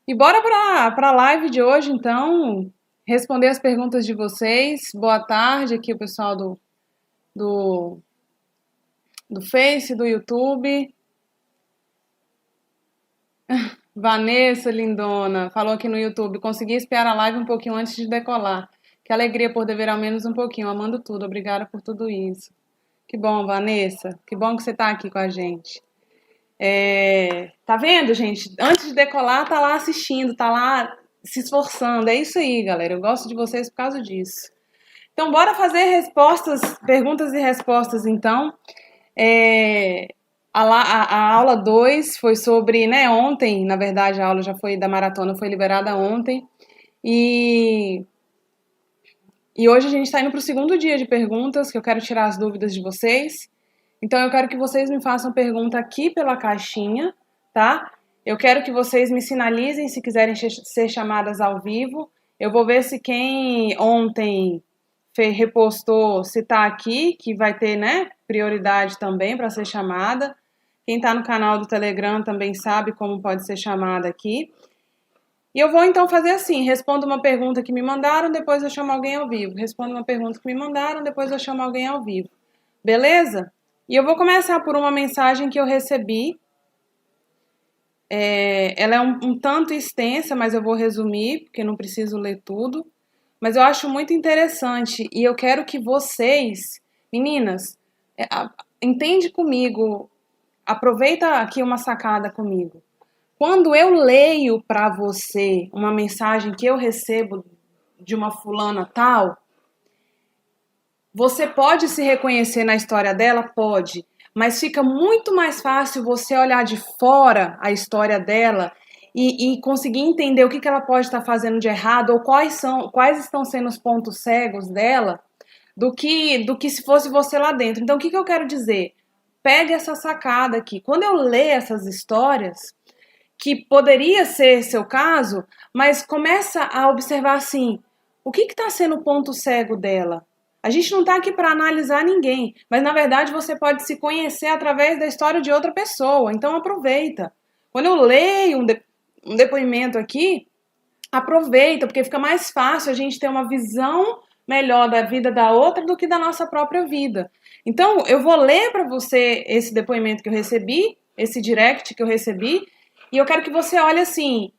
E bora para a live de hoje, então, responder as perguntas de vocês. Boa tarde aqui, o pessoal do, do Face, do YouTube. Vanessa, lindona, falou aqui no YouTube. Consegui espiar a live um pouquinho antes de decolar. Que alegria por dever ao menos um pouquinho. Amando tudo. Obrigada por tudo isso. Que bom, Vanessa. Que bom que você está aqui com a gente. Tá vendo, gente? Antes de decolar, tá lá assistindo, tá lá se esforçando. É isso aí, galera. Eu gosto de vocês por causa disso. Então, bora fazer respostas, perguntas e respostas, então. É, a aula 2 foi sobre, né, ontem, na verdade, a aula já foi da maratona, foi liberada ontem. E, e hoje a gente está indo para o segundo dia de perguntas, que eu quero tirar as dúvidas de vocês. Então, eu quero que vocês me façam pergunta aqui pela caixinha, tá? Eu quero que vocês me sinalizem se quiserem ser chamadas ao vivo. Eu vou ver se quem ontem repostou, se tá aqui, que vai ter, né, prioridade também para ser chamada. Quem está no canal do Telegram também sabe como pode ser chamada aqui. E eu vou então fazer assim: respondo uma pergunta que me mandaram, depois eu chamo alguém ao vivo. Respondo uma pergunta que me mandaram, depois eu chamo alguém ao vivo. Beleza? E eu vou começar por uma mensagem que eu recebi. Ela é um tanto extensa, mas eu vou resumir, porque não preciso ler tudo. Mas eu acho muito interessante e eu quero que vocês, meninas, entende comigo, aproveita aqui uma sacada comigo. Quando eu leio para você uma mensagem que eu recebo de uma fulana tal, você pode se reconhecer na história dela? Pode. Mas fica muito mais fácil você olhar de fora a história dela e conseguir entender o que ela pode estar fazendo de errado ou quais estão sendo os pontos cegos dela do que se fosse você lá dentro. Então, o que eu quero dizer? Pegue essa sacada aqui. Quando eu leio essas histórias, que poderia ser seu caso, mas começa a observar assim, o que está sendo o ponto cego dela? A gente não está aqui para analisar ninguém, mas na verdade você pode se conhecer através da história de outra pessoa. Então aproveita. Quando eu leio um depoimento aqui, aproveita, porque fica mais fácil a gente ter uma visão melhor da vida da outra do que da nossa própria vida. Então, eu vou ler para você esse depoimento que eu recebi, esse direct que eu recebi, e eu quero que você olhe assim,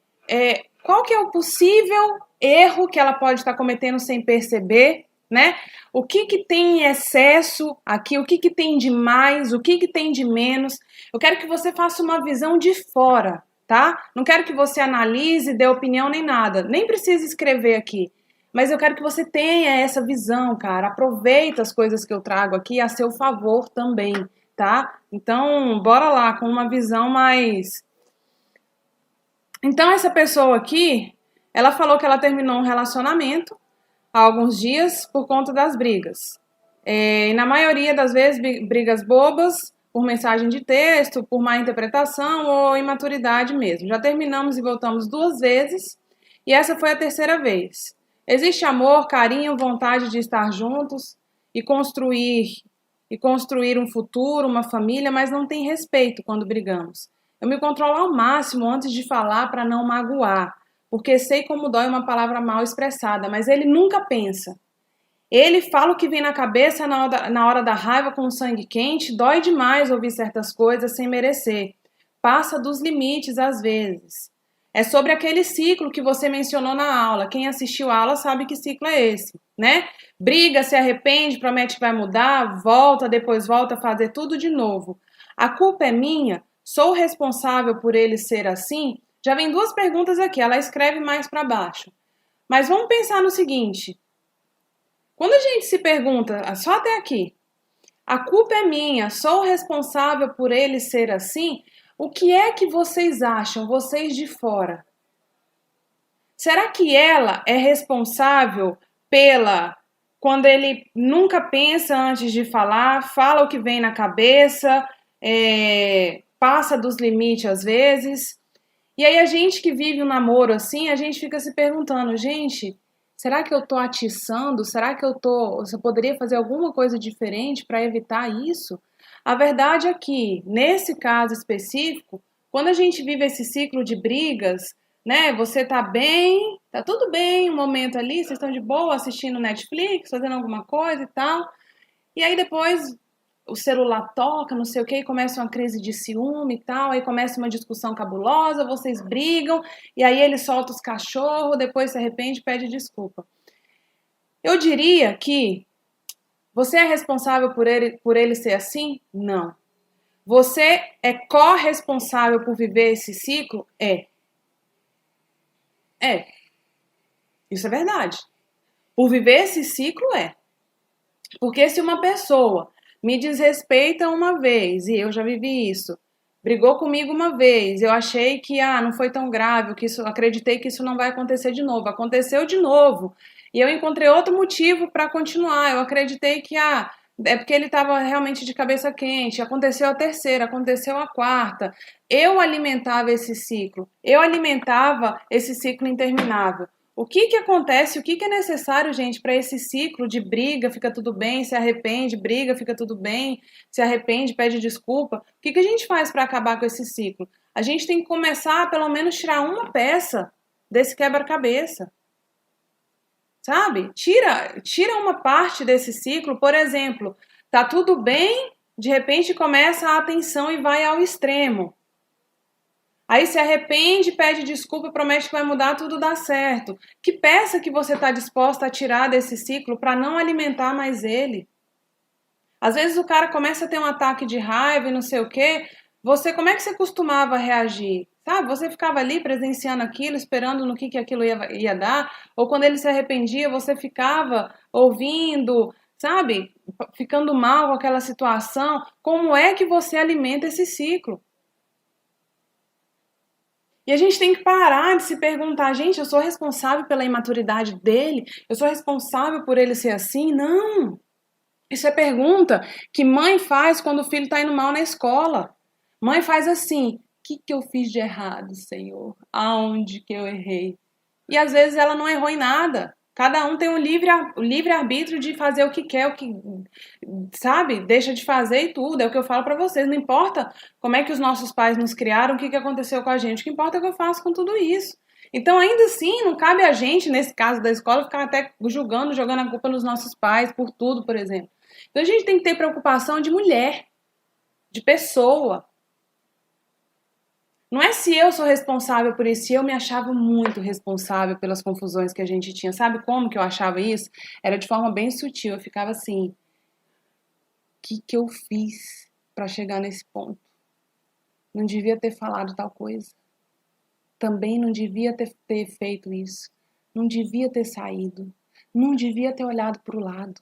qual que é o possível erro que ela pode estar cometendo sem perceber, né? O que tem em excesso aqui, o que tem de mais, o que tem de menos. Eu quero que você faça uma visão de fora, tá? Não quero que você analise, dê opinião nem nada. Nem precisa escrever aqui. Mas eu quero que você tenha essa visão, cara. Aproveita as coisas que eu trago aqui a seu favor também, tá? Então, bora lá com uma visão mais. Então, essa pessoa aqui, ela falou que ela terminou um relacionamento há alguns dias por conta das brigas. E na maioria das vezes, brigas bobas, por mensagem de texto, por má interpretação ou imaturidade mesmo. Já terminamos e voltamos 2 vezes e essa foi a terceira vez. Existe amor, carinho, vontade de estar juntos e construir um futuro, uma família, mas não tem respeito quando brigamos. Eu me controlo ao máximo antes de falar para não magoar, porque sei como dói uma palavra mal expressada, mas ele nunca pensa. Ele fala o que vem na cabeça na hora da raiva com o sangue quente, dói demais ouvir certas coisas sem merecer. Passa dos limites às vezes. É sobre aquele ciclo que você mencionou na aula. Quem assistiu a aula sabe que ciclo é esse, né? Briga, se arrepende, promete que vai mudar, volta, depois volta a fazer tudo de novo. A culpa é minha? Sou responsável por ele ser assim? Já vem 2 perguntas aqui, ela escreve mais para baixo. Mas vamos pensar no seguinte: quando a gente se pergunta, só até aqui, a culpa é minha, sou responsável por ele ser assim, o que é que vocês acham, vocês de fora? Será que ela é responsável quando ele nunca pensa antes de falar, fala o que vem na cabeça, passa dos limites às vezes? E aí a gente que vive um namoro assim, a gente fica se perguntando, gente, será que eu tô atiçando? Será que você poderia fazer alguma coisa diferente para evitar isso? A verdade é que, nesse caso específico, quando a gente vive esse ciclo de brigas, né? Você tá bem, tá tudo bem, um momento ali, vocês estão de boa assistindo Netflix, fazendo alguma coisa e tal. E aí depois o celular toca, não sei o que, e começa uma crise de ciúme e tal, aí começa uma discussão cabulosa, vocês brigam, e aí ele solta os cachorros, depois se arrepende e pede desculpa. Eu diria que você é responsável por ele ser assim? Não. Você é corresponsável por viver esse ciclo? É. É. Isso é verdade. Por viver esse ciclo, é. Porque se uma pessoa me desrespeita uma vez, e eu já vivi isso, brigou comigo uma vez, eu achei que não foi tão grave, que isso, acreditei que isso não vai acontecer de novo. Aconteceu de novo. E eu encontrei outro motivo para continuar. Eu acreditei que é porque ele estava realmente de cabeça quente. Aconteceu a terceira, aconteceu a quarta. Eu alimentava esse ciclo. Eu alimentava esse ciclo interminável. O que que acontece, o que que é necessário, gente, para esse ciclo de briga, fica tudo bem, se arrepende, briga, fica tudo bem, se arrepende, pede desculpa? O que que a gente faz para acabar com esse ciclo? A gente tem que começar a pelo menos tirar uma peça desse quebra-cabeça. Sabe? Tira uma parte desse ciclo, por exemplo, tá tudo bem, de repente começa a atenção e vai ao extremo. Aí se arrepende, pede desculpa, promete que vai mudar, tudo dá certo. Que peça que você está disposta a tirar desse ciclo para não alimentar mais ele? Às vezes o cara começa a ter um ataque de raiva e não sei o quê. Como é que você costumava reagir? Sabe? Você ficava ali presenciando aquilo, esperando no que aquilo ia dar? Ou quando ele se arrependia, você ficava ouvindo, sabe? Ficando mal com aquela situação. Como é que você alimenta esse ciclo? E a gente tem que parar de se perguntar, gente, eu sou responsável pela imaturidade dele? Eu sou responsável por ele ser assim? Não! Isso é pergunta que mãe faz quando o filho está indo mal na escola. Mãe faz assim: o que eu fiz de errado, Senhor? Aonde que eu errei? E às vezes ela não errou em nada. Cada um tem o livre arbítrio de fazer o que quer, o que, sabe, deixa de fazer e tudo. É o que eu falo para vocês. Não importa como é que os nossos pais nos criaram, o que aconteceu com a gente. O que importa é o que eu faço com tudo isso. Então, ainda assim, não cabe a gente, nesse caso da escola, ficar até julgando, jogando a culpa nos nossos pais por tudo, por exemplo. Então, a gente tem que ter preocupação de mulher, de pessoa. Não é se eu sou responsável por isso, se eu me achava muito responsável pelas confusões que a gente tinha. Sabe como que eu achava isso? Era de forma bem sutil. Eu ficava assim: o que eu fiz para chegar nesse ponto? Não devia ter falado tal coisa. Também não devia ter feito isso. Não devia ter saído. Não devia ter olhado para o lado.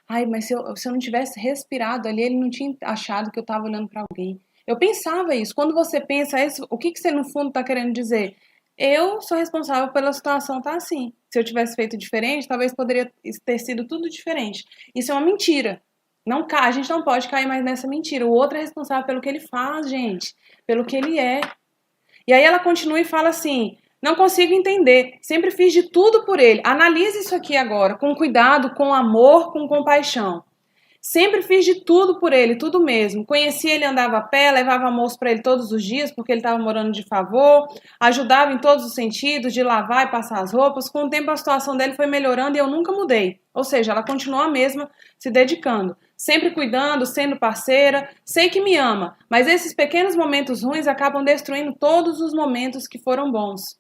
Ai, mas se eu não tivesse respirado ali, ele não tinha achado que eu estava olhando para alguém. Eu pensava isso. Quando você pensa isso, o que você no fundo está querendo dizer? Eu sou responsável pela situação tá assim. Se eu tivesse feito diferente, talvez poderia ter sido tudo diferente. Isso é uma mentira. Não, a gente não pode cair mais nessa mentira. O outro é responsável pelo que ele faz, gente, pelo que ele é. E aí ela continua e fala assim: não consigo entender, sempre fiz de tudo por ele. Analise isso aqui agora, com cuidado, com amor, com compaixão. Sempre fiz de tudo por ele, tudo mesmo. Conhecia ele, andava a pé, levava almoço para ele todos os dias, porque ele estava morando de favor, ajudava em todos os sentidos, de lavar e passar as roupas. Com o tempo a situação dele foi melhorando e eu nunca mudei. Ou seja, ela continua a mesma, se dedicando, sempre cuidando, sendo parceira. Sei que me ama, mas esses pequenos momentos ruins acabam destruindo todos os momentos que foram bons.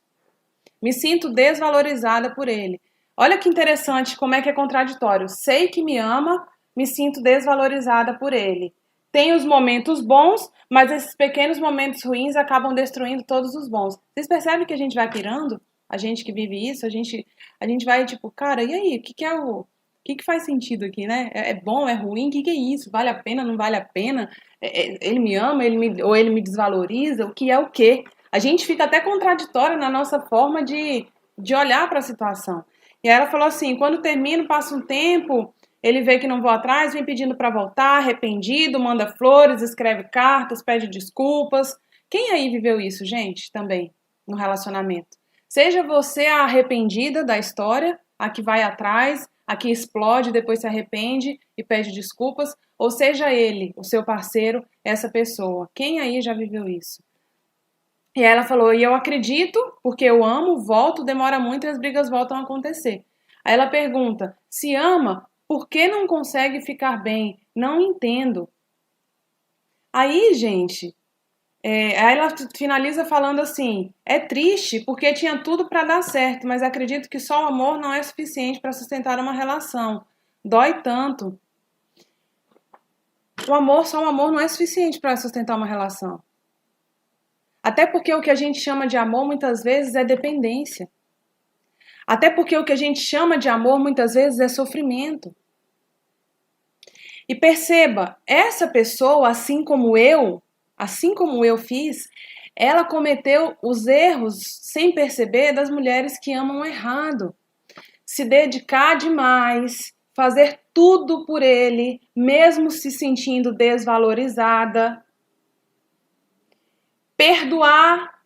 Me sinto desvalorizada por ele. Olha que interessante como é que é contraditório. Sei que me ama, me sinto desvalorizada por ele. Tem os momentos bons, mas esses pequenos momentos ruins acabam destruindo todos os bons. Vocês percebem que a gente vai pirando? A gente que vive isso, a gente vai tipo, cara, e aí? O que é o que faz sentido aqui, né? É bom, é ruim? O que é isso? Vale a pena, não vale a pena? Ele me ama, ou ele me desvaloriza? O que é o quê? A gente fica até contraditório na nossa forma de olhar para a situação. E aí ela falou assim: quando termino, passa um tempo, ele vê que não vou atrás, vem pedindo para voltar, arrependido, manda flores, escreve cartas, pede desculpas. Quem aí viveu isso, gente, também, no relacionamento? Seja você a arrependida da história, a que vai atrás, a que explode, depois se arrepende e pede desculpas, ou seja ele, o seu parceiro, essa pessoa. Quem aí já viveu isso? E aí ela falou, e eu acredito, porque eu amo, volto, demora muito e as brigas voltam a acontecer. Aí ela pergunta, se ama, por que não consegue ficar bem? Não entendo. Aí, gente, aí ela finaliza falando assim, é triste porque tinha tudo para dar certo, mas acredito que só o amor não é suficiente para sustentar uma relação. Dói tanto. Só o amor não é suficiente para sustentar uma relação. Até porque o que a gente chama de amor muitas vezes é dependência. Até porque o que a gente chama de amor muitas vezes é sofrimento. E perceba, essa pessoa, assim como eu fiz, ela cometeu os erros sem perceber das mulheres que amam errado. Se dedicar demais, fazer tudo por ele, mesmo se sentindo desvalorizada. Perdoar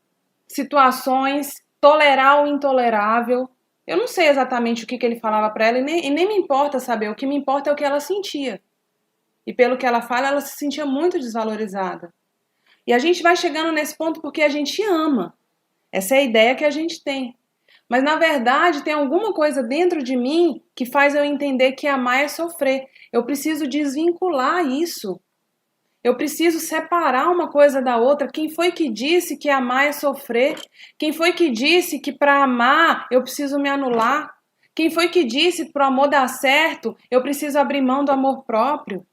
situações, tolerar o intolerável. Eu não sei exatamente o que ele falava para ela e nem me importa saber. O que me importa é o que ela sentia. E pelo que ela fala, ela se sentia muito desvalorizada. E a gente vai chegando nesse ponto porque a gente ama. Essa é a ideia que a gente tem. Mas na verdade tem alguma coisa dentro de mim que faz eu entender que amar é sofrer. Eu preciso desvincular isso. Eu preciso separar uma coisa da outra. Quem foi que disse que amar é sofrer? Quem foi que disse que para amar eu preciso me anular? Quem foi que disse que para o amor dar certo eu preciso abrir mão do amor próprio?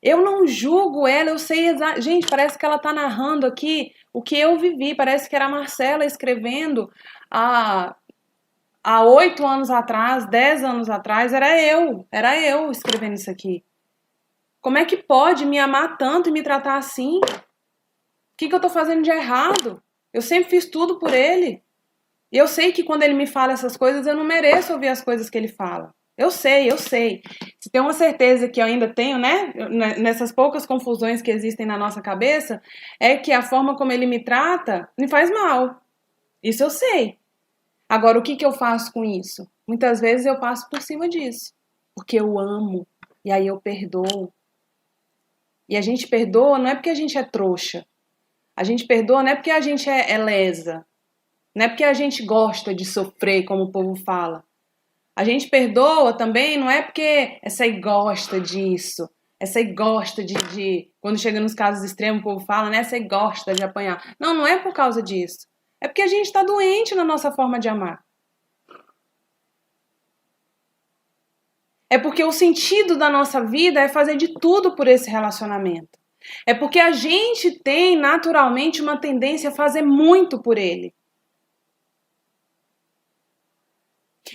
Eu não julgo ela, eu sei exatamente. Gente, parece que ela está narrando aqui o que eu vivi. Parece que era a Marcela escrevendo há 8 anos atrás, 10 anos atrás. Era eu escrevendo isso aqui. Como é que pode me amar tanto e me tratar assim? O que eu estou fazendo de errado? Eu sempre fiz tudo por ele. E eu sei que quando ele me fala essas coisas, eu não mereço ouvir as coisas que ele fala. Eu sei. Se tem uma certeza que eu ainda tenho, né? Nessas poucas confusões que existem na nossa cabeça, é que a forma como ele me trata me faz mal. Isso eu sei. Agora, o que eu faço com isso? Muitas vezes eu passo por cima disso. Porque eu amo. E aí eu perdoo. E a gente perdoa não é porque a gente é trouxa. A gente perdoa não é porque a gente é lesa. Não é porque a gente gosta de sofrer, como o povo fala. A gente perdoa também não é porque essa aí gosta disso. Essa aí gosta de... Quando chega nos casos extremos, o povo fala, né? Essa aí gosta de apanhar. Não, não é por causa disso. É porque a gente está doente na nossa forma de amar. É porque o sentido da nossa vida é fazer de tudo por esse relacionamento. É porque a gente tem naturalmente uma tendência a fazer muito por ele.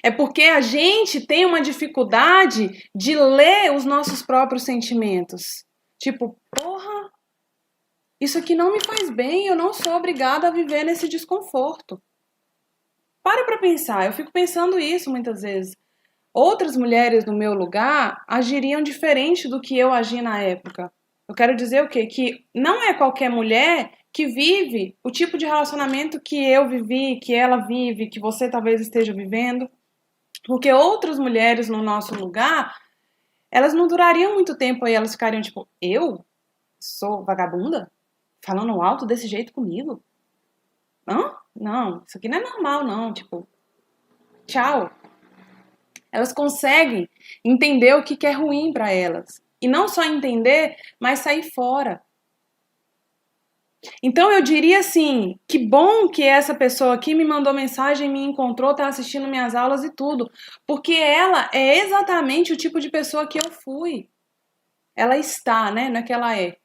É porque a gente tem uma dificuldade de ler os nossos próprios sentimentos. Tipo, porra, isso aqui não me faz bem, eu não sou obrigada a viver nesse desconforto. Para pra pensar, eu fico pensando isso muitas vezes. Outras mulheres no meu lugar agiriam diferente do que eu agi na época. Eu quero dizer o quê? Que não é qualquer mulher que vive o tipo de relacionamento que eu vivi, que ela vive, que você talvez esteja vivendo. Porque outras mulheres no nosso lugar, elas não durariam muito tempo aí, elas ficariam tipo, eu sou vagabunda? Falando alto desse jeito comigo? Hã? Não, isso aqui não é normal, não. Tipo, tchau. Elas conseguem entender o que é ruim para elas. E não só entender, mas sair fora. Então eu diria assim, que bom que essa pessoa aqui me mandou mensagem, me encontrou, tá assistindo minhas aulas e tudo, porque ela é exatamente o tipo de pessoa que eu fui. Ela está, né? Não é que ela é.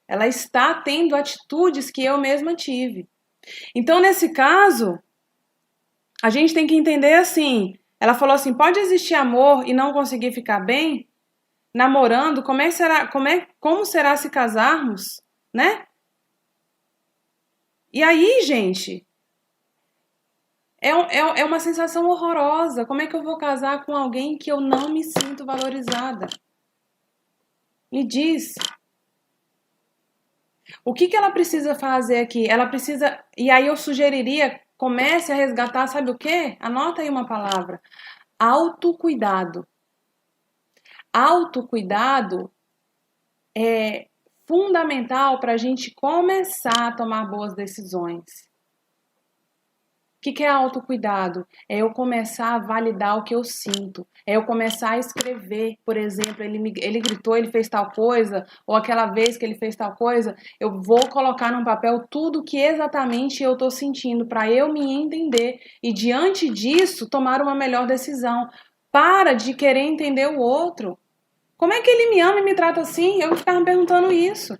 Ela está tendo atitudes que eu mesma tive. Então, nesse caso, a gente tem que entender assim. Ela falou assim: pode existir amor e não conseguir ficar bem? Namorando, como será se casarmos, né? E aí, gente, é uma sensação horrorosa. Como é que eu vou casar com alguém que eu não me sinto valorizada? Me diz. O que ela precisa fazer aqui? Ela precisa. E aí eu sugeriria, comece a resgatar, sabe o quê? Anota aí uma palavra: autocuidado. Autocuidado é fundamental para a gente começar a tomar boas decisões. O que é autocuidado? É eu começar a validar o que eu sinto. É eu começar a escrever, por exemplo, ele gritou, ele fez tal coisa, ou aquela vez que ele fez tal coisa, eu vou colocar num papel tudo que exatamente eu estou sentindo, para eu me entender. E diante disso, tomar uma melhor decisão. Para de querer entender o outro. Como é que ele me ama e me trata assim? Eu ficava me perguntando isso.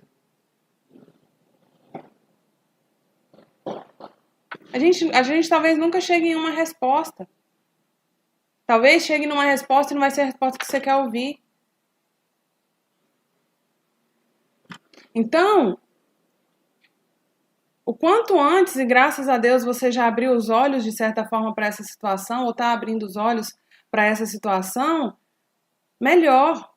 A gente talvez nunca chegue em uma resposta. Talvez chegue numa resposta e não vai ser a resposta que você quer ouvir. Então, o quanto antes, e graças a Deus você já abriu os olhos de certa forma para essa situação, ou está abrindo os olhos para essa situação, melhor.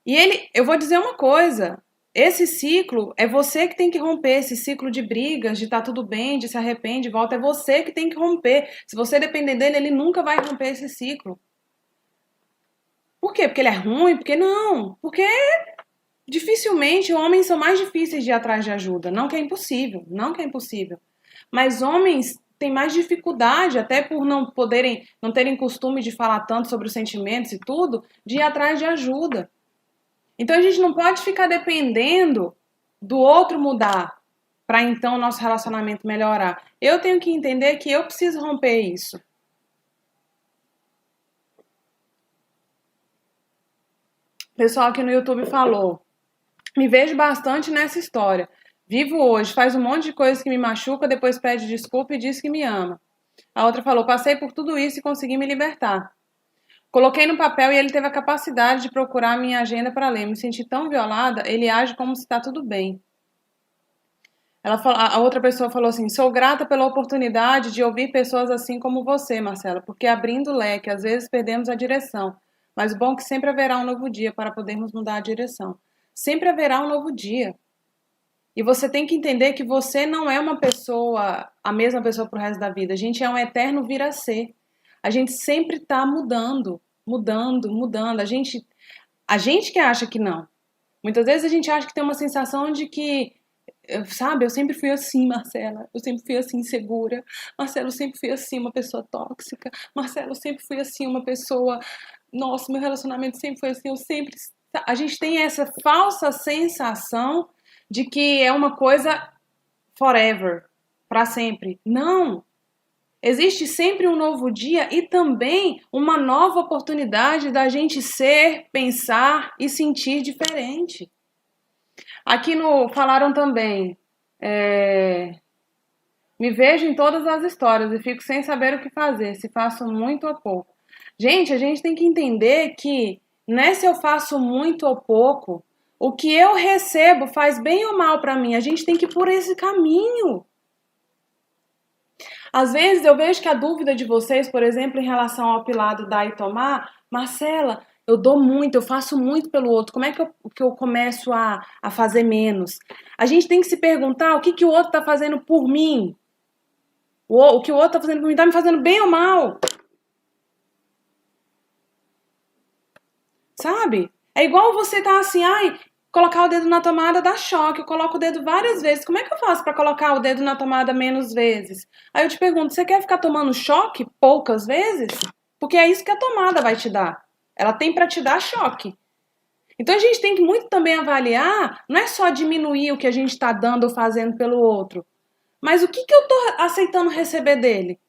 E eu vou dizer uma coisa, esse ciclo, é você que tem que romper esse ciclo de brigas, de tá tudo bem, de se arrepende, volta, é você que tem que romper. Se você depender dele, ele nunca vai romper esse ciclo. Por quê? Porque ele é ruim? Porque não. Porque dificilmente homens são mais difíceis de ir atrás de ajuda. Não que é impossível, não que é impossível. Mas homens têm mais dificuldade, até por não terem costume de falar tanto sobre os sentimentos e tudo, de ir atrás de ajuda. Então a gente não pode ficar dependendo do outro mudar para então o nosso relacionamento melhorar. Eu tenho que entender que eu preciso romper isso. O pessoal aqui no YouTube falou: me vejo bastante nessa história. Vivo hoje, faz um monte de coisas que me machuca, depois pede desculpa e diz que me ama. A outra falou: passei por tudo isso e consegui me libertar. Coloquei no papel e ele teve a capacidade de procurar a minha agenda para ler. Me senti tão violada, ele age como se está tudo bem. A outra pessoa falou assim: sou grata pela oportunidade de ouvir pessoas assim como você, Marcela, porque abrindo o leque, às vezes perdemos a direção. Mas o bom é que sempre haverá um novo dia para podermos mudar a direção. Sempre haverá um novo dia. E você tem que entender que você não é uma pessoa, a mesma pessoa pro resto da vida. A gente é um eterno vir a ser. A gente sempre tá mudando, mudando, mudando. A gente que acha que não. Muitas vezes a gente acha que tem uma sensação de que, sabe, eu sempre fui assim, Marcela. Eu sempre fui assim, insegura. Marcela, eu sempre fui assim, uma pessoa tóxica. Marcela, eu sempre fui assim, uma pessoa... Nossa, meu relacionamento sempre foi assim, eu sempre... A gente tem essa falsa sensação de que é uma coisa forever, para sempre. Não! Existe sempre um novo dia e também uma nova oportunidade da gente ser, pensar e sentir diferente. Aqui no falaram também, me vejo em todas as histórias e fico sem saber o que fazer, se faço muito ou pouco. Gente, a gente tem que entender que não é se eu faço muito ou pouco, o que eu recebo faz bem ou mal para mim. A gente tem que ir por esse caminho. Às vezes eu vejo que a dúvida de vocês, por exemplo, em relação ao pilado dar e tomar, Marcela, eu dou muito, eu faço muito pelo outro, como é que eu começo a fazer menos? A gente tem que se perguntar o que o outro está fazendo por mim. O que o outro tá fazendo por mim tá me fazendo bem ou mal? Sabe? É igual você tá assim, ai, colocar o dedo na tomada dá choque. Eu coloco o dedo várias vezes. Como é que eu faço pra colocar o dedo na tomada menos vezes? Aí eu te pergunto, você quer ficar tomando choque poucas vezes? Porque é isso que a tomada vai te dar. Ela tem pra te dar choque. Então a gente tem que muito também avaliar, não é só diminuir o que a gente tá dando ou fazendo pelo outro, mas o que eu tô aceitando receber dele?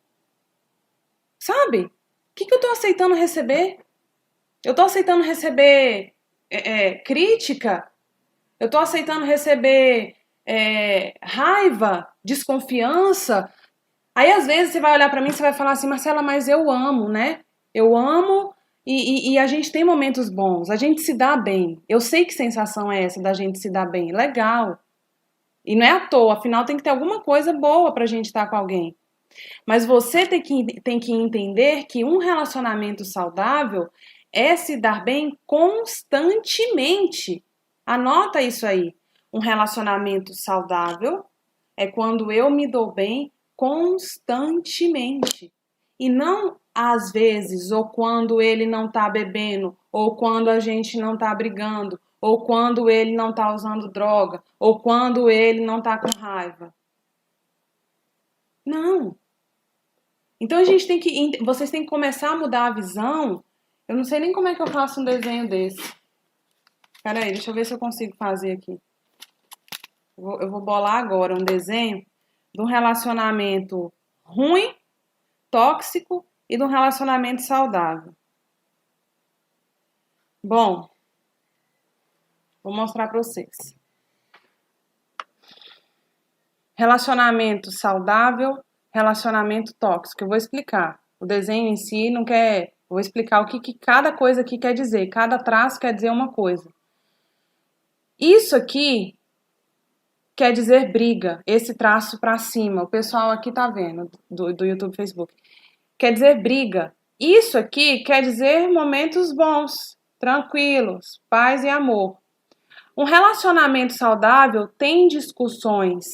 Sabe? O que eu tô aceitando receber? Eu tô aceitando receber crítica? Eu tô aceitando receber raiva, desconfiança? Aí às vezes você vai olhar pra mim e você vai falar assim, Marcela, mas eu amo, né? Eu amo e a gente tem momentos bons, a gente se dá bem. Eu sei que sensação é essa da gente se dar bem. Legal. E não é à toa, afinal tem que ter alguma coisa boa pra gente estar com alguém. Mas você tem que entender que um relacionamento saudável é se dar bem constantemente. Anota isso aí. Um relacionamento saudável é quando eu me dou bem constantemente. E não às vezes, ou quando ele não tá bebendo, ou quando a gente não tá brigando, ou quando ele não tá usando droga, ou quando ele não tá com raiva. Não. Então vocês têm que começar a mudar a visão. Eu não sei nem como é que eu faço um desenho desse. Peraí, deixa eu ver se eu consigo fazer aqui. Eu vou bolar agora um desenho de um relacionamento ruim, tóxico e de um relacionamento saudável. Bom, vou mostrar para vocês. Relacionamento saudável, relacionamento tóxico. Eu vou explicar. O desenho em si não quer... Eu vou explicar o que cada coisa aqui quer dizer. Cada traço quer dizer uma coisa. Isso aqui quer dizer briga. Esse traço para cima. O pessoal aqui tá vendo, do YouTube, Facebook. Quer dizer briga. Isso aqui quer dizer momentos bons, tranquilos, paz e amor. Um relacionamento saudável tem discussões,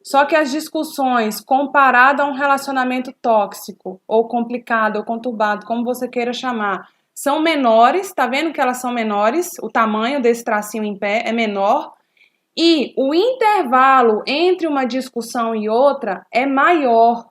só que as discussões, comparado a um relacionamento tóxico, ou complicado, ou conturbado, como você queira chamar, são menores, tá vendo que elas são menores? O tamanho desse tracinho em pé é menor, e o intervalo entre uma discussão e outra é maior.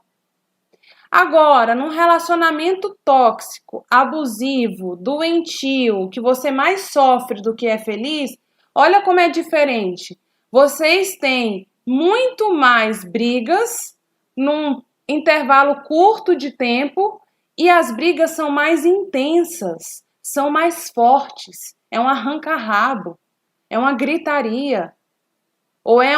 Agora, num relacionamento tóxico, abusivo, doentio, que você mais sofre do que é feliz, olha como é diferente. Vocês têm muito mais brigas num intervalo curto de tempo e as brigas são mais intensas, são mais fortes. É um arranca-rabo, é uma gritaria. Ou é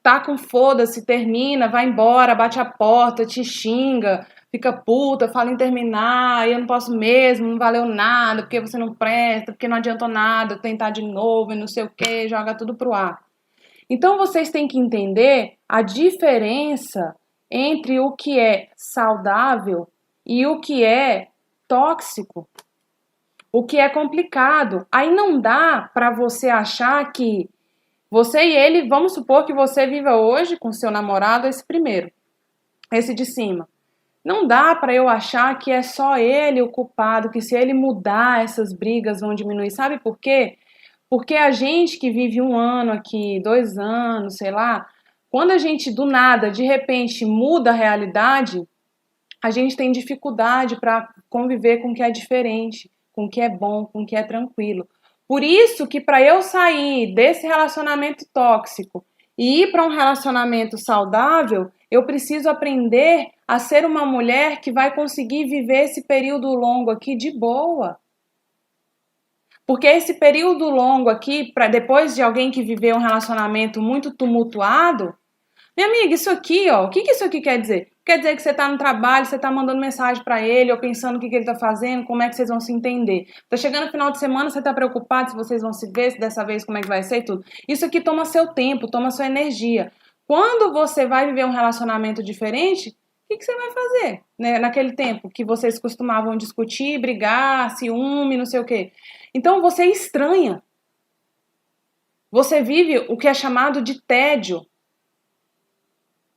tá com foda-se, termina, vai embora, bate a porta, te xinga, fica puta, fala em terminar, eu não posso mesmo, não valeu nada, porque você não presta, porque não adiantou nada, tentar de novo e não sei o que, joga tudo pro ar. Então vocês têm que entender a diferença entre o que é saudável e o que é tóxico, o que é complicado. Aí não dá pra você achar que você e ele, vamos supor que você viva hoje com seu namorado, esse primeiro, esse de cima. Não dá para eu achar que é só ele o culpado, que se ele mudar, essas brigas vão diminuir. Sabe por quê? Porque a gente que vive 1 ano aqui, 2 anos, sei lá, quando a gente do nada, de repente, muda a realidade, a gente tem dificuldade para conviver com o que é diferente, com o que é bom, com o que é tranquilo. Por isso que para eu sair desse relacionamento tóxico e ir para um relacionamento saudável, eu preciso aprender a ser uma mulher que vai conseguir viver esse período longo aqui de boa. Porque esse período longo aqui, para depois de alguém que viveu um relacionamento muito tumultuado, minha amiga, isso aqui, ó, o que isso aqui quer dizer? Quer dizer que você tá no trabalho, você tá mandando mensagem para ele, ou pensando o que ele tá fazendo, como é que vocês vão se entender. Tá chegando o final de semana, você tá preocupado se vocês vão se ver, se dessa vez como é que vai ser e tudo. Isso aqui toma seu tempo, toma sua energia. Quando você vai viver um relacionamento diferente, o que você vai fazer, né, naquele tempo que vocês costumavam discutir, brigar, ciúme, não sei o quê? Então você estranha. Você vive o que é chamado de tédio.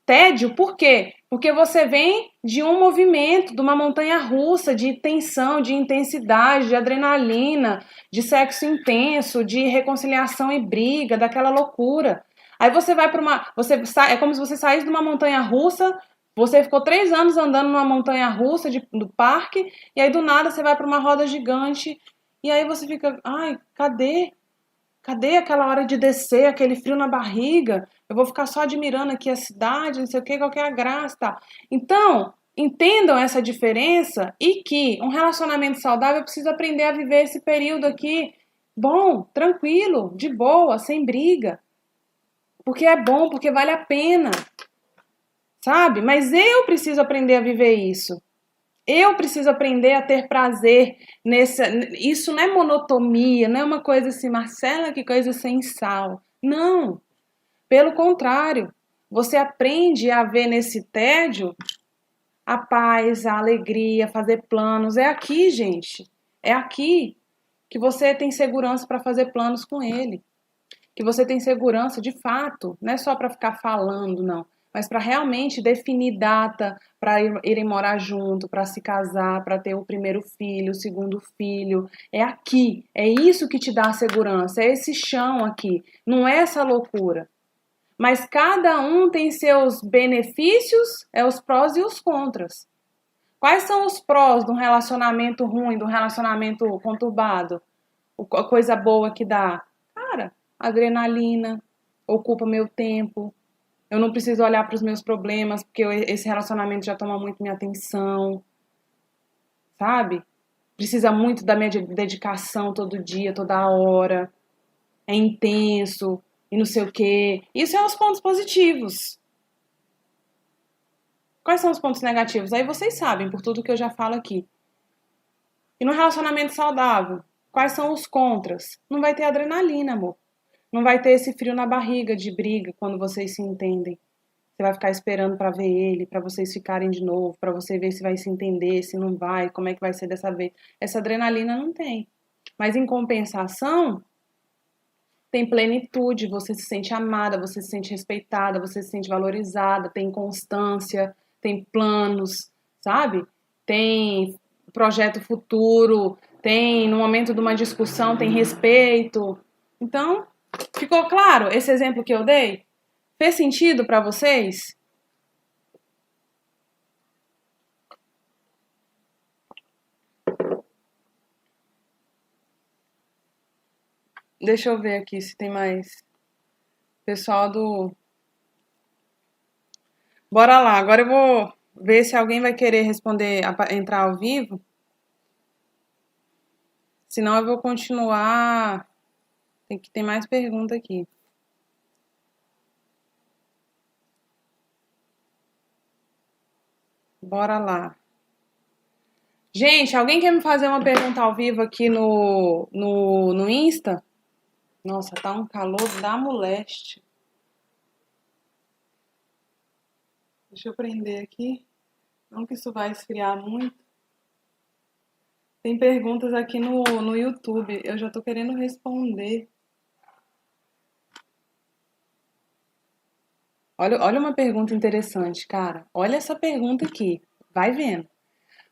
Tédio, por quê? Porque você vem de um movimento, de uma montanha-russa de tensão, de intensidade, de adrenalina, de sexo intenso, de reconciliação e briga, daquela loucura. Aí você vai para uma... é como se você saísse de uma montanha-russa, você ficou 3 anos andando numa montanha-russa do parque, e aí do nada você vai para uma roda gigante, e aí você fica, ai, cadê? Cadê aquela hora de descer, aquele frio na barriga? Eu vou ficar só admirando aqui a cidade, não sei o que, qual que é a graça, tá? Então, entendam essa diferença e que um relacionamento saudável precisa aprender a viver esse período aqui bom, tranquilo, de boa, sem briga. Porque é bom, porque vale a pena, sabe? Mas eu preciso aprender a viver isso. Eu preciso aprender a ter prazer nessa. Isso não é monotonia, não é uma coisa assim, Marcela, que coisa sem sal. Não. Pelo contrário, você aprende a ver nesse tédio a paz, a alegria, fazer planos. É aqui, gente. É aqui que você tem segurança para fazer planos com ele. Que você tem segurança de fato. Não é só para ficar falando, não. mas para realmente definir data para irem morar junto, para se casar, para ter o primeiro filho, o segundo filho. É aqui, é isso que te dá a segurança, é esse chão aqui, não é essa loucura. Mas cada um tem seus benefícios, os prós e os contras. Quais são os prós de um relacionamento ruim, de um relacionamento conturbado? A coisa boa que dá? Cara, adrenalina, ocupa meu tempo. Eu não preciso olhar para os meus problemas, porque esse relacionamento já toma muito minha atenção, sabe? Precisa muito da minha dedicação todo dia, toda hora. É intenso e não sei o quê. Isso é os pontos positivos. Quais são os pontos negativos? Aí vocês sabem, por tudo que eu já falo aqui. E no relacionamento saudável, quais são os contras? Não vai ter adrenalina, amor. Não vai ter esse frio na barriga de briga quando vocês se entendem. Você vai ficar esperando para ver ele, para vocês ficarem de novo, para você ver se vai se entender, se não vai, como é que vai ser dessa vez. Essa adrenalina não tem. Mas em compensação, tem plenitude, você se sente amada, você se sente respeitada, você se sente valorizada, tem constância, tem planos, sabe? Tem projeto futuro, tem no momento de uma discussão, tem respeito. Então, ficou claro esse exemplo que eu dei? Fez sentido para vocês? Deixa eu ver aqui se tem mais pessoal do. Bora lá, agora eu vou ver se alguém vai querer responder, entrar ao vivo. Senão eu vou continuar. Tem mais pergunta aqui. Bora lá. Gente, alguém quer me fazer uma pergunta ao vivo aqui no Insta? Nossa, tá um calor da moleste. Deixa eu prender aqui. Não que isso vai esfriar muito. Tem perguntas aqui no YouTube. Eu já tô querendo responder. Olha uma pergunta interessante, cara. Olha essa pergunta aqui. Vai vendo.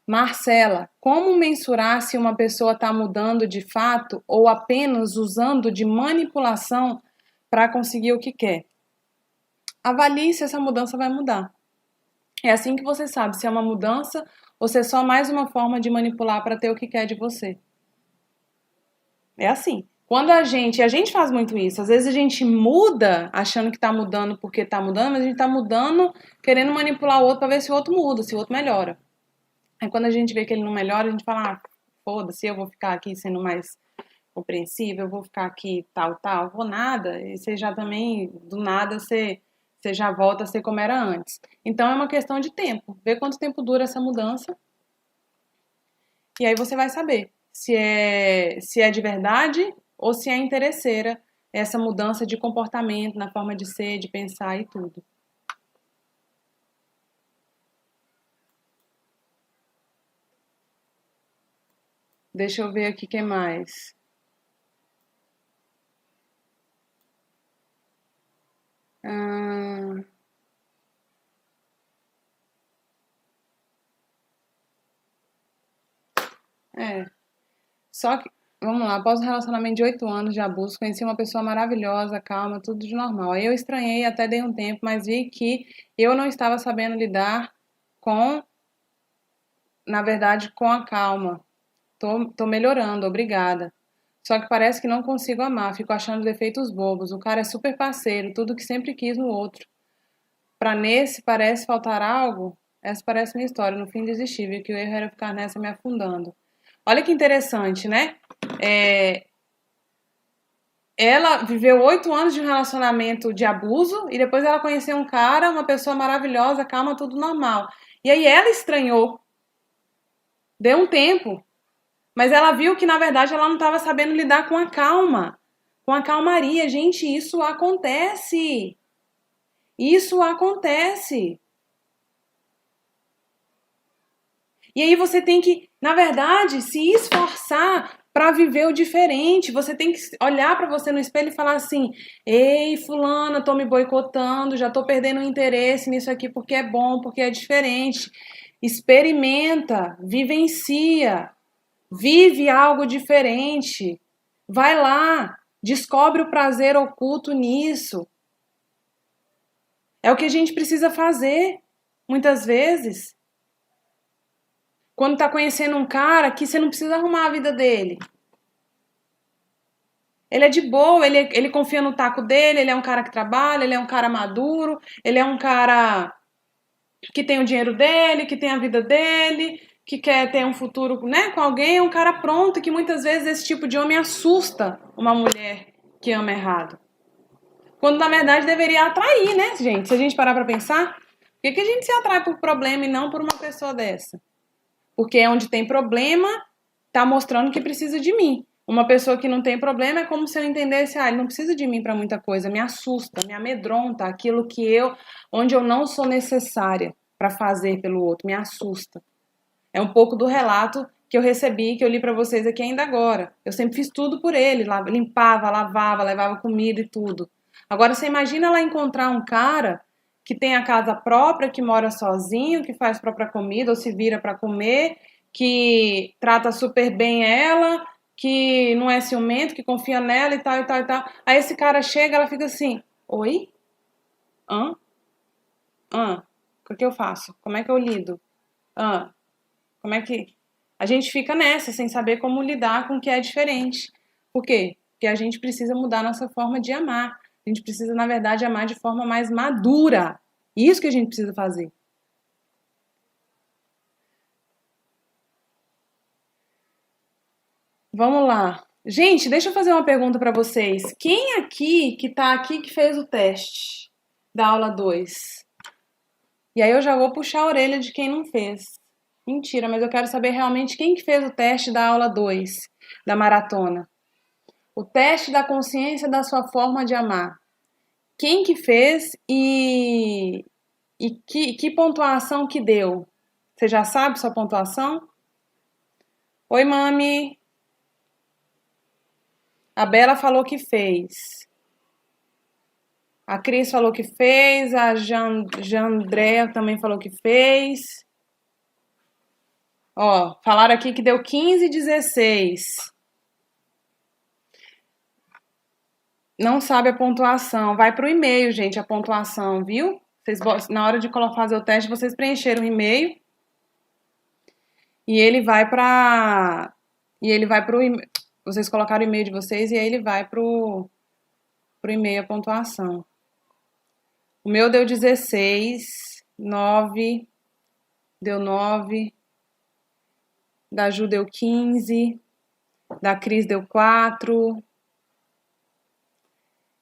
Marcela, como mensurar se uma pessoa está mudando de fato ou apenas usando de manipulação para conseguir o que quer? Avalie se essa mudança vai mudar. É assim que você sabe se é uma mudança ou se é só mais uma forma de manipular para ter o que quer de você. É assim. Quando a gente faz muito isso, às vezes a gente muda achando que tá mudando porque tá mudando, mas a gente tá mudando querendo manipular o outro para ver se o outro muda, se o outro melhora. Aí quando a gente vê que ele não melhora, a gente fala, ah, foda-se, eu vou ficar aqui sendo mais compreensível, eu vou ficar aqui tal, vou nada. E você já também, do nada, você já volta a ser como era antes. Então é uma questão de tempo. Ver quanto tempo dura essa mudança. E aí você vai saber se é de verdade ou se é interesseira essa mudança de comportamento, na forma de ser, de pensar e tudo. Deixa eu ver aqui o que mais. É. Só que, vamos lá, após um relacionamento de 8 anos de abuso, conheci uma pessoa maravilhosa, calma, tudo de normal. Aí eu estranhei, até dei um tempo, mas vi que eu não estava sabendo lidar com, na verdade, com a calma. Tô melhorando, obrigada. Só que parece que não consigo amar, fico achando defeitos bobos. O cara é super parceiro, tudo que sempre quis no outro. Pra nesse parece faltar algo? Essa parece minha história. No fim desisti, vi que o erro era ficar nessa me afundando. Olha que interessante, né? É, ela viveu 8 anos de um relacionamento de abuso e depois ela conheceu um cara, uma pessoa maravilhosa, calma, tudo normal. E aí ela estranhou. Deu um tempo. Mas ela viu que, na verdade, ela não estava sabendo lidar com a calma. Com a calmaria. Gente, isso acontece. Isso acontece. E aí você tem que, na verdade, se esforçar para viver o diferente. Você tem que olhar para você no espelho e falar assim: ei, fulana, tô me boicotando, já tô perdendo interesse nisso aqui porque é bom, porque é diferente. Experimenta, vivencia, vive algo diferente. Vai lá, descobre o prazer oculto nisso. É o que a gente precisa fazer, muitas vezes. Quando tá conhecendo um cara que você não precisa arrumar a vida dele. Ele é de boa, ele confia no taco dele, ele é um cara que trabalha, ele é um cara maduro, ele é um cara que tem o dinheiro dele, que tem a vida dele, que quer ter um futuro, né, com alguém, é um cara pronto, que muitas vezes esse tipo de homem assusta uma mulher que ama errado. Quando na verdade deveria atrair, né, gente? Se a gente parar pra pensar, por que a gente se atrai por problema e não por uma pessoa dessa? Porque é onde tem problema, tá mostrando que precisa de mim. Uma pessoa que não tem problema é como se eu entendesse, ele não precisa de mim para muita coisa, me assusta, me amedronta, aquilo que onde eu não sou necessária para fazer pelo outro, me assusta. É um pouco do relato que eu recebi, que eu li para vocês aqui ainda agora. Eu sempre fiz tudo por ele, limpava, lavava, levava comida e tudo. Agora você imagina ela encontrar um cara que tem a casa própria, que mora sozinho, que faz própria comida ou se vira para comer, que trata super bem ela, que não é ciumento, que confia nela e tal, e tal, e tal. Aí esse cara chega, ela fica assim: oi? Hã? Hã? O que eu faço? Como é que eu lido? Hã? Como é que. A gente fica nessa, sem saber como lidar com o que é diferente. Por quê? Porque a gente precisa mudar a nossa forma de amar. A gente precisa, na verdade, amar de forma mais madura. Isso que a gente precisa fazer. Vamos lá. Gente, deixa eu fazer uma pergunta para vocês. Quem aqui que tá aqui que fez o teste da aula 2? E aí eu já vou puxar a orelha de quem não fez. Mentira, mas eu quero saber realmente quem que fez o teste da aula 2 da maratona. O teste da consciência da sua forma de amar. Quem que fez e que pontuação que deu? Você já sabe sua pontuação? Oi, mami. A Bela falou que fez. A Cris falou que fez. A Jandréa também falou que fez. Ó, falaram aqui que deu 15 e 16. Não sabe a pontuação. Vai pro e-mail, gente, a pontuação, viu? Na hora de fazer o teste, vocês preencheram o e-mail. E ele vai para pro e-mail. Vocês colocaram o e-mail de vocês e aí ele vai pro e-mail a pontuação. O meu deu 16, 9, deu 9. Da Ju deu 15, da Cris deu 4.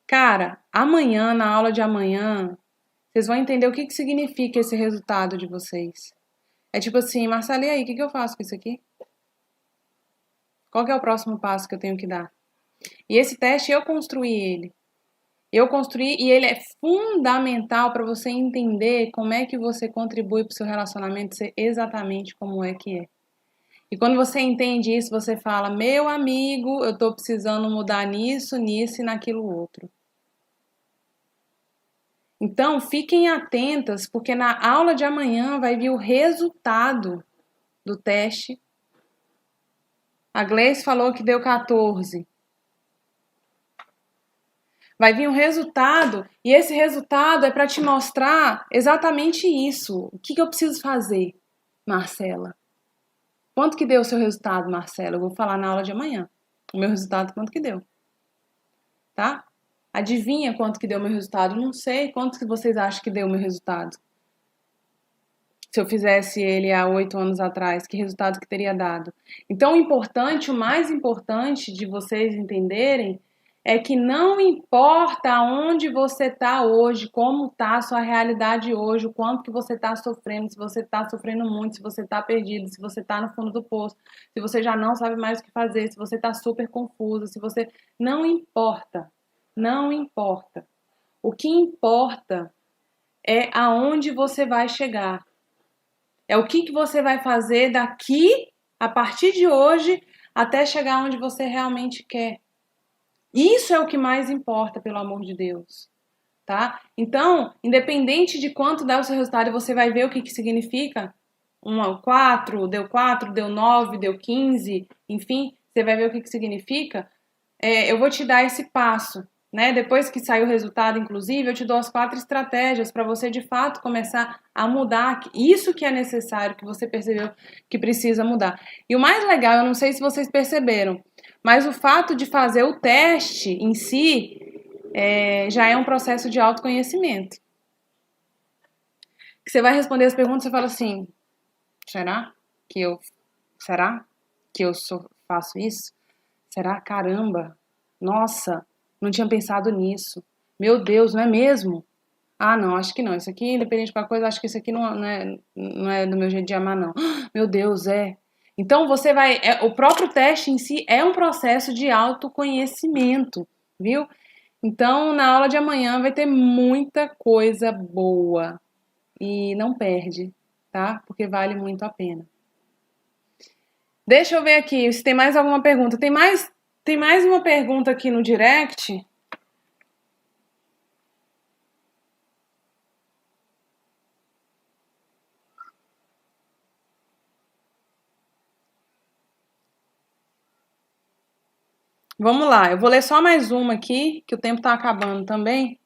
Cara, amanhã, na aula de amanhã, vocês vão entender o que significa esse resultado de vocês. É tipo assim, Marcela, e aí, o que eu faço com isso aqui? Qual que é o próximo passo que eu tenho que dar? E esse teste eu construí ele. Eu construí e ele é fundamental para você entender como é que você contribui para o seu relacionamento ser exatamente como é que é. E quando você entende isso, você fala: meu amigo, eu estou precisando mudar nisso, nisso e naquilo outro. Então, fiquem atentas, porque na aula de amanhã vai vir o resultado do teste. A Gleice falou que deu 14. Vai vir um resultado, e esse resultado é para te mostrar exatamente isso. O que eu preciso fazer, Marcela? Quanto que deu o seu resultado, Marcela? Eu vou falar na aula de amanhã. O meu resultado, quanto que deu? Tá? Adivinha quanto que deu o meu resultado? Não sei. Quanto que vocês acham que deu o meu resultado? Se eu fizesse ele há 8 anos atrás, que resultado que teria dado? Então, o mais importante de vocês entenderem é que não importa onde você está hoje, como está a sua realidade hoje, o quanto que você está sofrendo, se você está sofrendo muito, se você está perdido, se você está no fundo do poço, se você já não sabe mais o que fazer, se você está super confuso, se você... Não importa. Não importa. O que importa é aonde você vai chegar. É o que você vai fazer daqui, a partir de hoje, até chegar onde você realmente quer. Isso é o que mais importa, pelo amor de Deus, tá? Então, independente de quanto dá o seu resultado, você vai ver o que significa. 4, deu 9, deu 15, enfim, você vai ver o que significa. Eu vou te dar esse passo, né? Depois que sair o resultado, inclusive, eu te dou as 4 estratégias para você, de fato, começar a mudar isso que é necessário, que você percebeu que precisa mudar. E o mais legal, eu não sei se vocês perceberam, mas o fato de fazer o teste em si já é um processo de autoconhecimento. Que você vai responder as perguntas e você fala assim, será que eu faço isso? Será? Caramba! Nossa, não tinha pensado nisso. Meu Deus, não é mesmo? Ah, não, acho que não. Isso aqui, independente de qualquer coisa, acho que isso aqui não é do meu jeito de amar, não. Meu Deus, é. Então você vai. O próprio teste em si é um processo de autoconhecimento, viu? Então, na aula de amanhã vai ter muita coisa boa. E não perde, tá? Porque vale muito a pena. Deixa eu ver aqui se tem mais alguma pergunta. Tem mais uma pergunta aqui no direct. Vamos lá, eu vou ler só mais uma aqui, que o tempo tá acabando também.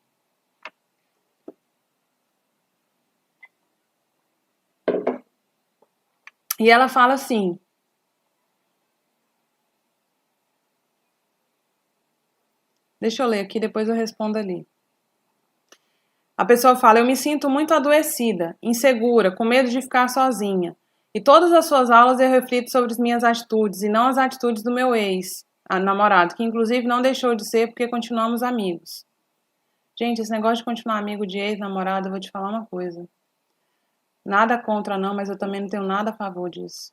E ela fala assim: deixa eu ler aqui, depois eu respondo ali. A pessoa fala: eu me sinto muito adoecida, insegura, com medo de ficar sozinha. E todas as suas aulas eu reflito sobre as minhas atitudes e não as atitudes do meu ex-namorado, que inclusive não deixou de ser porque continuamos amigos. Gente, esse negócio de continuar amigo de ex-namorado, eu vou te falar uma coisa. Nada contra não, mas eu também não tenho nada a favor disso.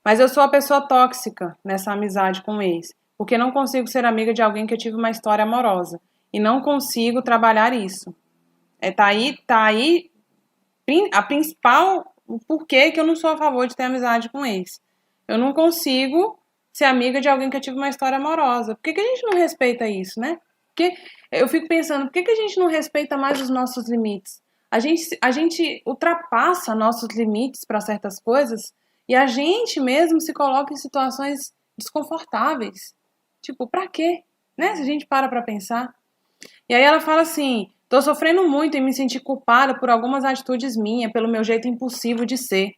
Mas eu sou a pessoa tóxica nessa amizade com o ex, porque não consigo ser amiga de alguém que eu tive uma história amorosa. E não consigo trabalhar isso. Tá aí a principal porquê que eu não sou a favor de ter amizade com ex. Eu não consigo ser amiga de alguém que eu tive uma história amorosa. Por que a gente não respeita isso, né? Porque eu fico pensando, por que a gente não respeita mais os nossos limites? A gente ultrapassa nossos limites para certas coisas e a gente mesmo se coloca em situações desconfortáveis. Tipo, pra quê? Né? Se a gente para pensar. E aí ela fala assim: tô sofrendo muito e me senti culpada por algumas atitudes minhas, pelo meu jeito impulsivo de ser.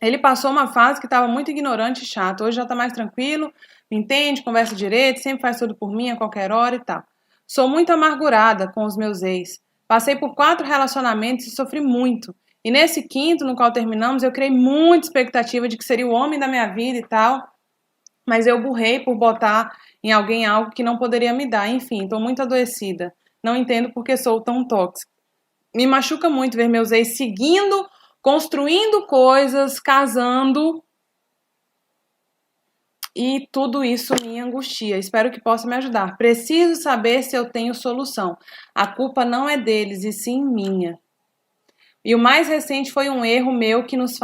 Ele passou uma fase que estava muito ignorante e chato. Hoje já tá mais tranquilo, me entende, conversa direito, sempre faz tudo por mim a qualquer hora e tal. Sou muito amargurada com os meus ex. Passei por 4 relacionamentos e sofri muito. E nesse quinto, no qual terminamos, eu criei muita expectativa de que seria o homem da minha vida e tal. Mas eu burrei por botar em alguém algo que não poderia me dar. Enfim, estou muito adoecida. Não entendo por que sou tão tóxica. Me machuca muito ver meus ex seguindo, construindo coisas, casando. E tudo isso me angustia. Espero que possa me ajudar. Preciso saber se eu tenho solução. A culpa não é deles, e sim minha. E o mais recente foi um erro meu que nos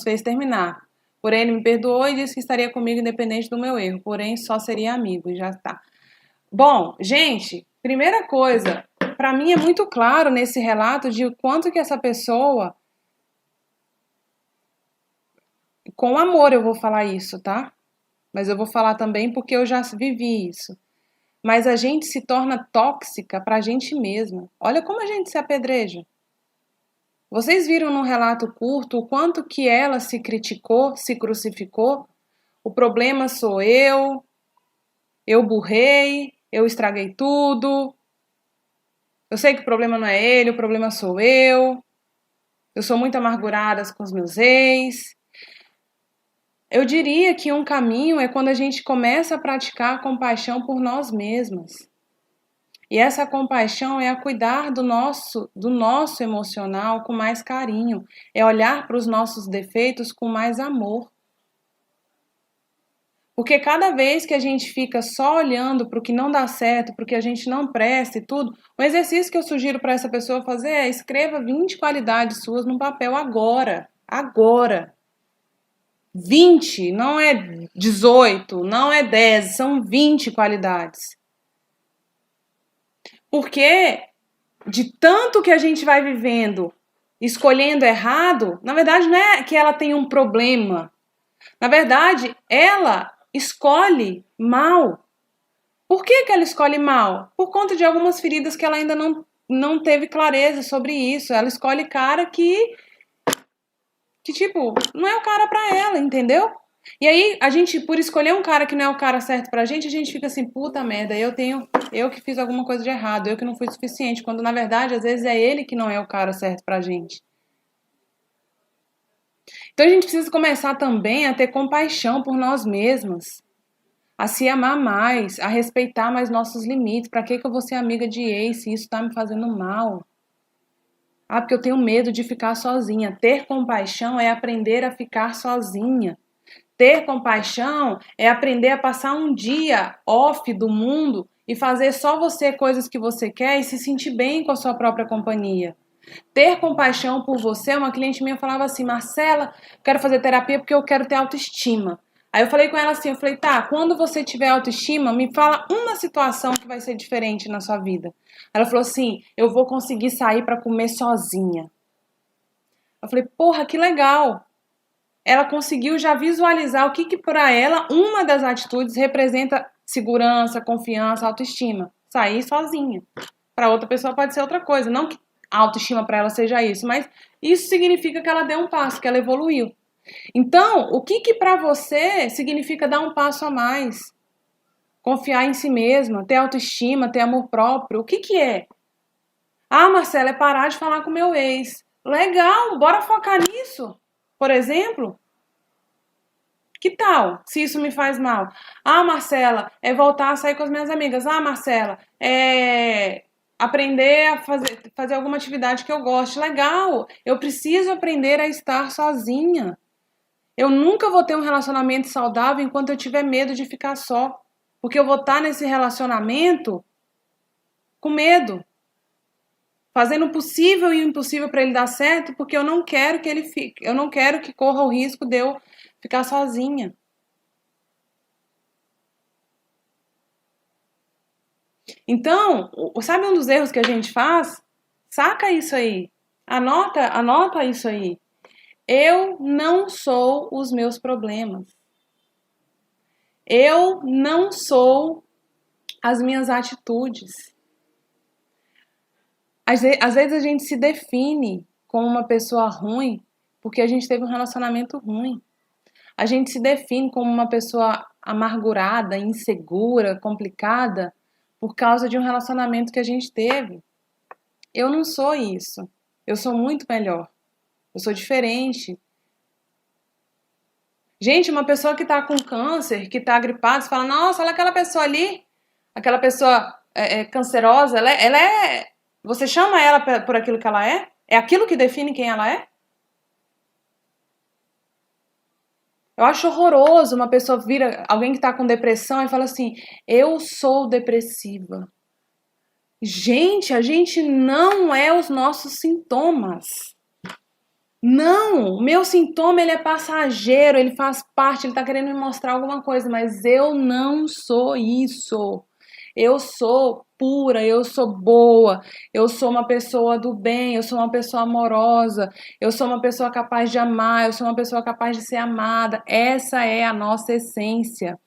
fez terminar. Porém, ele me perdoou e disse que estaria comigo independente do meu erro. Porém, só seria amigo e já está. Bom, gente, primeira coisa, para mim é muito claro nesse relato de o quanto que essa pessoa, com amor eu vou falar isso, tá? Mas eu vou falar também porque eu já vivi isso. Mas a gente se torna tóxica pra gente mesma. Olha como a gente se apedreja. Vocês viram no relato curto o quanto que ela se criticou, se crucificou? O problema sou eu burrei, eu estraguei tudo. Eu sei que o problema não é ele, o problema sou eu. Eu sou muito amargurada com os meus ex. Eu diria que um caminho é quando a gente começa a praticar a compaixão por nós mesmas. E essa compaixão é a cuidar do nosso emocional com mais carinho, é olhar para os nossos defeitos com mais amor. Porque cada vez que a gente fica só olhando para o que não dá certo, para o que a gente não presta e tudo, o exercício que eu sugiro para essa pessoa fazer é escreva 20 qualidades suas no papel agora. Agora. 20, não é 18, não é 10, são 20 qualidades. Porque de tanto que a gente vai vivendo, escolhendo errado, na verdade não é que ela tem um problema. Na verdade, ela escolhe mal. Por que ela escolhe mal? Por conta de algumas feridas que ela ainda não teve clareza sobre isso. Ela escolhe cara que tipo, não é o cara pra ela, entendeu? E aí, a gente, por escolher um cara que não é o cara certo pra gente, a gente fica assim, puta merda, eu que fiz alguma coisa de errado, eu que não fui suficiente, quando na verdade, às vezes é ele que não é o cara certo pra gente. Então a gente precisa começar também a ter compaixão por nós mesmas, a se amar mais, a respeitar mais nossos limites. Pra que eu vou ser amiga de ex se isso tá me fazendo mal? Ah, porque eu tenho medo de ficar sozinha. Ter compaixão é aprender a ficar sozinha. Ter compaixão é aprender a passar um dia off do mundo e fazer só você coisas que você quer e se sentir bem com a sua própria companhia. Ter compaixão por você, uma cliente minha falava assim, Marcela, quero fazer terapia porque eu quero ter autoestima. Aí eu falei com ela assim, eu falei, tá, quando você tiver autoestima, me fala uma situação que vai ser diferente na sua vida. Ela falou assim, eu vou conseguir sair para comer sozinha. Eu falei, porra, que legal. Ela conseguiu já visualizar o que para ela uma das atitudes representa segurança, confiança, autoestima. Sair sozinha. Para outra pessoa pode ser outra coisa. Não que a autoestima para ela seja isso, mas isso significa que ela deu um passo, que ela evoluiu. Então, o que para você significa dar um passo a mais? Confiar em si mesma, ter autoestima, ter amor próprio. O que é? Ah, Marcela, é parar de falar com meu ex. Legal, bora focar nisso. Por exemplo, que tal se isso me faz mal? Ah, Marcela, é voltar a sair com as minhas amigas. Ah, Marcela, é aprender a fazer alguma atividade que eu goste. Legal, eu preciso aprender a estar sozinha. Eu nunca vou ter um relacionamento saudável enquanto eu tiver medo de ficar só. Porque eu vou estar nesse relacionamento com medo. Fazendo o possível e o impossível para ele dar certo, porque eu não quero que ele fique, eu não quero que corra o risco de eu ficar sozinha. Então, sabe um dos erros que a gente faz? Saca isso aí. Anota isso aí. Eu não sou os meus problemas. Eu não sou as minhas atitudes. Às vezes a gente se define como uma pessoa ruim porque a gente teve um relacionamento ruim. A gente se define como uma pessoa amargurada, insegura, complicada por causa de um relacionamento que a gente teve. Eu não sou isso. Eu sou muito melhor. Eu sou diferente. Gente, uma pessoa que tá com câncer, que tá gripada, você fala, nossa, olha aquela pessoa ali, aquela pessoa cancerosa, ela é. Você chama ela por aquilo que ela é? É aquilo que define quem ela é? Eu acho horroroso uma pessoa vira alguém que tá com depressão e fala assim, eu sou depressiva. Gente, a gente não é os nossos sintomas. Não, o meu sintoma ele é passageiro, ele faz parte, ele tá querendo me mostrar alguma coisa, mas eu não sou isso. Eu sou pura, eu sou boa, eu sou uma pessoa do bem, eu sou uma pessoa amorosa, eu sou uma pessoa capaz de amar, eu sou uma pessoa capaz de ser amada. Essa é a nossa essência.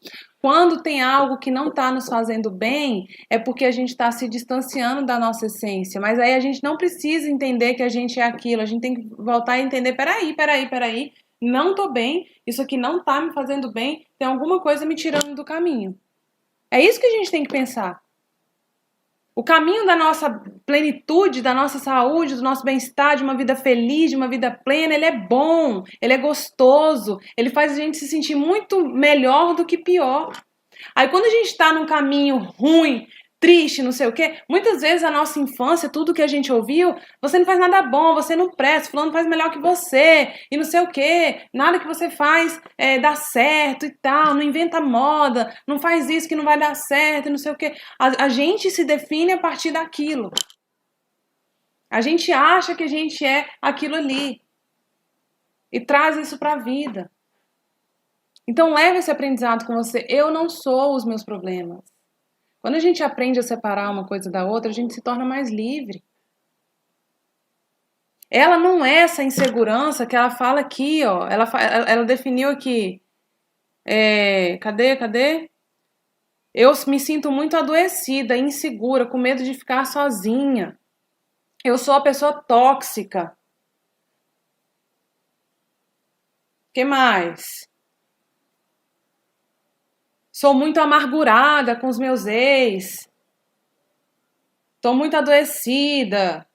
Quando tem algo que não está nos fazendo bem, é porque a gente está se distanciando da nossa essência. Mas aí a gente não precisa entender que a gente é aquilo. A gente tem que voltar a entender: peraí. Não tô bem, isso aqui não tá me fazendo bem, tem alguma coisa me tirando do caminho. É isso que a gente tem que pensar. O caminho da nossa plenitude, da nossa saúde, do nosso bem-estar, de uma vida feliz, de uma vida plena, ele é bom, ele é gostoso, ele faz a gente se sentir muito melhor do que pior. Aí quando a gente está num caminho ruim, triste, não sei o quê, muitas vezes a nossa infância, tudo que a gente ouviu, você não faz nada bom, você não presta, fulano faz melhor que você, e não sei o quê, nada que você faz dá certo e tal, não inventa moda, não faz isso que não vai dar certo, e não sei o quê. A gente se define a partir daquilo. A gente acha que a gente é aquilo ali. E traz isso para a vida. Então leve esse aprendizado com você. Eu não sou os meus problemas. Quando a gente aprende a separar uma coisa da outra, a gente se torna mais livre. Ela não é essa insegurança que ela fala aqui, ó. Ela definiu aqui. Cadê? Eu me sinto muito adoecida, insegura, com medo de ficar sozinha. Eu sou a pessoa tóxica. O que mais? Sou muito amargurada com os meus ex. Tô muito adoecida.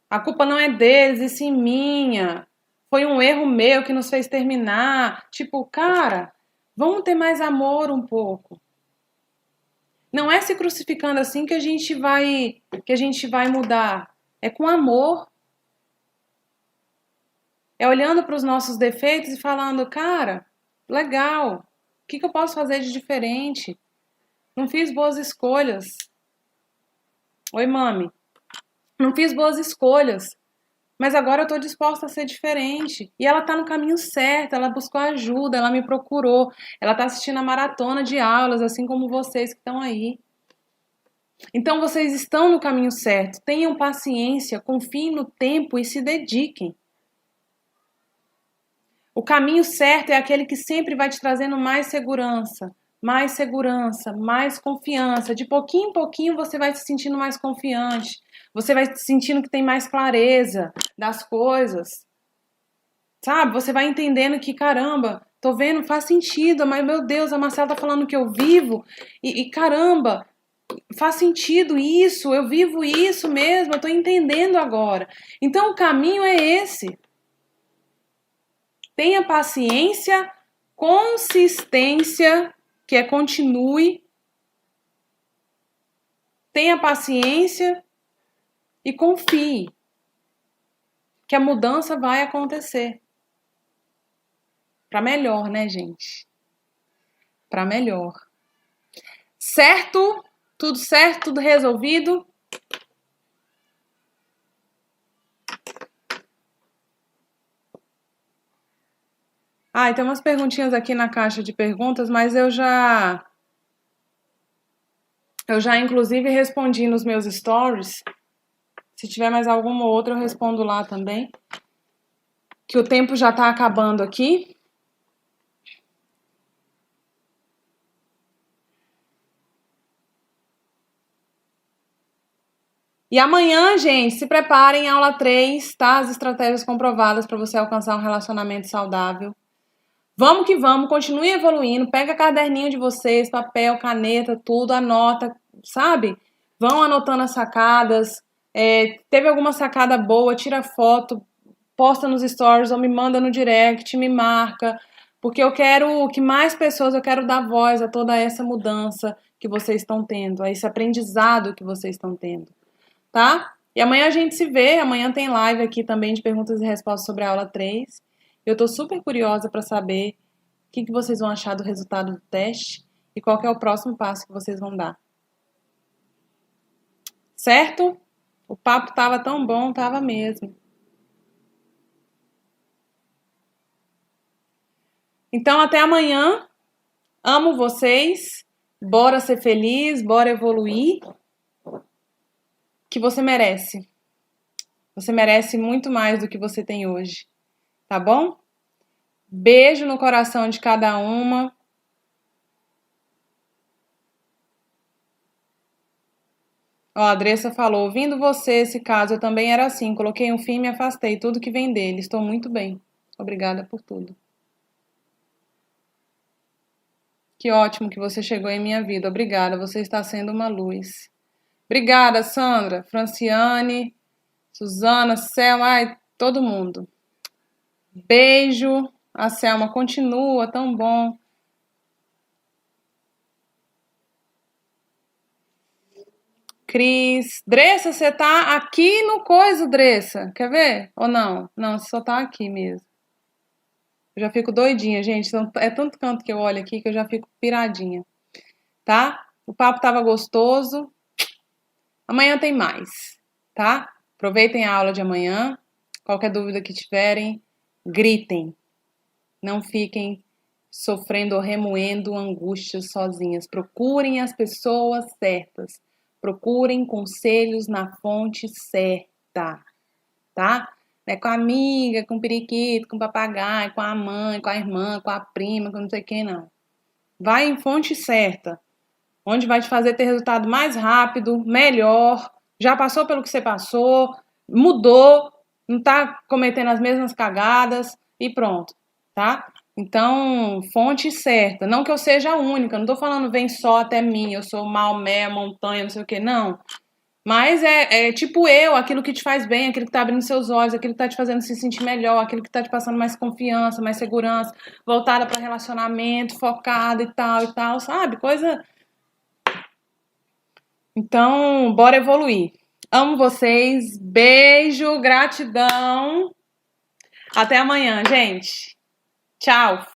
A culpa não é deles, e sim minha. Foi um erro meu que nos fez terminar. Tipo, cara, vamos ter mais amor um pouco. Não é se crucificando assim que a gente vai mudar. É com amor. É olhando para os nossos defeitos e falando, cara, legal. O que eu posso fazer de diferente? Não fiz boas escolhas. Oi, mami. Não fiz boas escolhas. Mas agora eu tô disposta a ser diferente. E ela tá no caminho certo, ela buscou ajuda, ela me procurou. Ela tá assistindo a maratona de aulas, assim como vocês que estão aí. Então vocês estão no caminho certo. Tenham paciência, confiem no tempo e se dediquem. O caminho certo é aquele que sempre vai te trazendo mais segurança, mais confiança. De pouquinho em pouquinho você vai se sentindo mais confiante. Você vai se sentindo que tem mais clareza das coisas. Sabe? Você vai entendendo que, caramba, tô vendo, faz sentido, mas meu Deus, a Marcela tá falando que eu vivo e caramba, faz sentido isso, eu vivo isso mesmo, eu tô entendendo agora. Então o caminho é esse. Tenha paciência, consistência, que é continue. Tenha paciência e confie que a mudança vai acontecer. Para melhor, né, gente? Para melhor. Certo? Tudo certo? Tudo resolvido? Ah, e tem umas perguntinhas aqui na caixa de perguntas, mas eu já inclusive respondi nos meus stories. Se tiver mais alguma outra, eu respondo lá também. Que o tempo já tá acabando aqui. E amanhã, gente, se preparem, aula 3, tá? As estratégias comprovadas para você alcançar um relacionamento saudável. Vamos que vamos, continue evoluindo, pega caderninho de vocês, papel, caneta, tudo, anota, sabe? Vão anotando as sacadas, teve alguma sacada boa, tira foto, posta nos stories ou me manda no direct, me marca, porque eu quero que mais pessoas, eu quero dar voz a toda essa mudança que vocês estão tendo, a esse aprendizado que vocês estão tendo, tá? E amanhã a gente se vê, amanhã tem live aqui também de perguntas e respostas sobre a aula 3. Eu tô super curiosa para saber o que vocês vão achar do resultado do teste e qual que é o próximo passo que vocês vão dar. Certo? O papo tava tão bom, tava mesmo. Então, até amanhã. Amo vocês. Bora ser feliz, bora evoluir. Que você merece. Você merece muito mais do que você tem hoje. Tá bom? Beijo no coração de cada uma. Ó, a Andressa falou, ouvindo você, esse caso, eu também era assim. Coloquei um fim e me afastei. Tudo que vem dele. Estou muito bem. Obrigada por tudo. Que ótimo que você chegou em minha vida. Obrigada, você está sendo uma luz. Obrigada, Sandra, Franciane, Suzana, Selma, ai, todo mundo. Beijo. A Selma continua, tão bom. Cris. Dressa, você tá aqui no coisa, Dressa. Quer ver? Ou não? Não, você só tá aqui mesmo. Eu já fico doidinha, gente. É tanto canto que eu olho aqui que eu já fico piradinha. Tá? O papo tava gostoso. Amanhã tem mais, tá? Aproveitem a aula de amanhã. Qualquer dúvida que tiverem, gritem. Não fiquem sofrendo ou remoendo angústias sozinhas. Procurem as pessoas certas. Procurem conselhos na fonte certa, tá? Não é com a amiga, com o periquito, com o papagaio, com a mãe, com a irmã, com a prima, com não sei quem, não. Vai em fonte certa, onde vai te fazer ter resultado mais rápido, melhor, já passou pelo que você passou, mudou, não tá cometendo as mesmas cagadas e pronto, tá? Então, fonte certa. Não que eu seja a única, não tô falando vem só até mim, eu sou Maomé, montanha, não sei o que, não. Mas é tipo aquilo que te faz bem, aquilo que tá abrindo seus olhos, aquilo que tá te fazendo se sentir melhor, aquilo que tá te passando mais confiança, mais segurança, voltada para relacionamento, focada e tal, sabe? Coisa. Então, bora evoluir. Amo vocês, beijo, gratidão. Até amanhã, gente. Tchau.